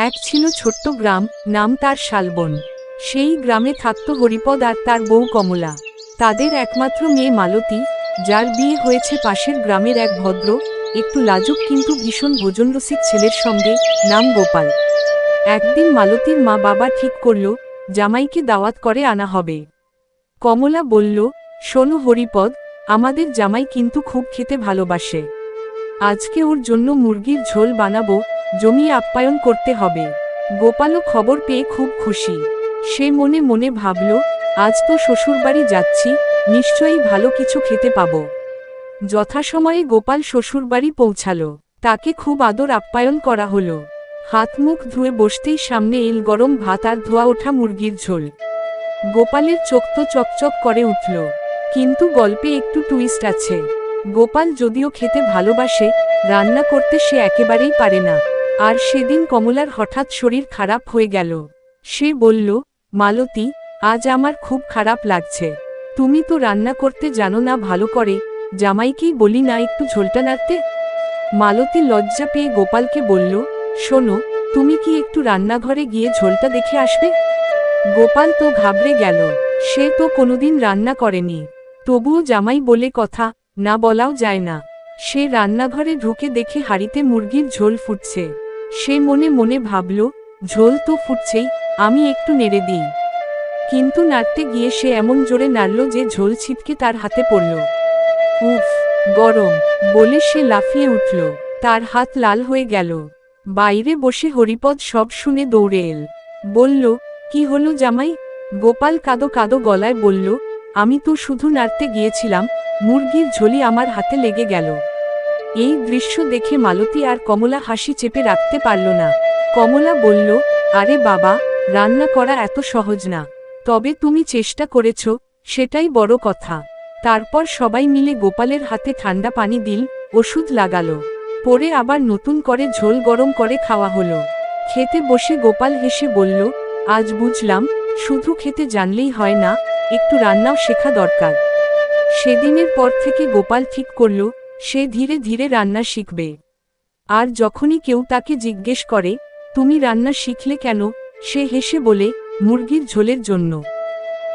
এক ছিল ছোট্ট গ্রাম, নাম তার শালবন। সেই গ্রামে থাকত হরিপদ আর তার বউ কমলা। তাদের একমাত্র মেয়ে মালতী, যার বিয়ে হয়েছে পাশের গ্রামের এক ভদ্র, একটু লাজুক কিন্তু ভীষণ ভোজনরসিক ছেলের সঙ্গে, নাম গোপাল। একদিন মালতীর মা বাবা ঠিক করল, জামাইকে দাওয়াত করে আনা হবে। কমলা বলল, শোনো হরিপদ, আমাদের জামাই কিন্তু খুব খেতে ভালোবাসে। আজকে ওর জন্য মুরগির ঝোল বানাবো, জমিয়ে আপ্যায়ন করতে হবে। গোপালও খবর পেয়ে খুব খুশি। সে মনে মনে ভাবল, আজ তো শ্বশুরবাড়ি যাচ্ছি, নিশ্চয়ই ভালো কিছু খেতে পাবো। যথাসময়ে গোপাল শ্বশুরবাড়ি পৌঁছালো। তাকে খুব আদর আপ্যায়ন করা হলো। হাত মুখ ধুয়ে বসতেই সামনে এল গরম ভাত আর ধোয়া ওঠা মুরগির ঝোল। গোপালের চোখ তো চকচক করে উঠল। কিন্তু গল্পে একটু টুইস্ট আছে। গোপাল যদিও খেতে ভালোবাসে, রান্না করতে সে একেবারেই পারে না। আর সেদিন কমলার হঠাৎ শরীর খারাপ হয়ে গেল। সে বলল, মালতী, আজ আমার খুব খারাপ লাগছে। তুমি তো রান্না করতে জানো না ভালো করে, জামাইকেই বলি না একটু ঝোলটা নাড়তে। মালতী লজ্জা পেয়ে গোপালকে বলল, শোনো, তুমি কি একটু রান্নাঘরে গিয়ে ঝোলটা দেখে আসবে? গোপাল তো ঘাবড়ে গেল। সে তো কোনোদিন রান্না করেনি। তবুও জামাই বলে কথা, না বলাও যায় না। সে রান্নাঘরে ঢুকে দেখে হাঁড়িতে মুরগির ঝোল ফুটছে। সে মনে মনে ভাবল, ঝোল তো ফুটছেই, আমি একটু নেড়ে দিই। কিন্তু নাড়তে গিয়ে সে এমন জোরে নাড়ল যে ঝোল ছিটকে তার হাতে পড়ল। উফ, গরম বলে সে লাফিয়ে উঠল। তার হাত লাল হয়ে গেল। বাইরে বসে হরিপদ সব শুনে দৌড়ে এল। বলল, কি হলো জামাই? গোপাল কাঁদো কাঁদো গলায় বলল, আমি তো শুধু নাড়তে গিয়েছিলাম, মুরগির ঝোলি আমার হাতে লেগে গেল। এই দৃশ্য দেখে মালতী আর কমলা হাসি চেপে রাখতে পারল না। কমলা বলল, আরে বাবা, রান্না করা এত সহজ না। তবে তুমি চেষ্টা করেছ, সেটাই বড় কথা। তারপর সবাই মিলে গোপালের হাতে ঠান্ডা পানি দিল, ওষুধ লাগালো। পরে আবার নতুন করে ঝোল গরম করে খাওয়া হলো। খেতে বসে গোপাল হেসে বলল, আজ বুঝলাম, শুধু খেতে জানলেই হয় না, একটু রান্নাও শেখা দরকার। সেদিনের পর থেকে গোপাল ঠিক করল, সে ধীরে ধীরে রান্না শিখবে। আর যখনই কেউ তাকে জিজ্ঞেস করে, তুমি রান্না শিখলে কেন, সে হেসে বলে, মুরগির ঝোলের জন্য।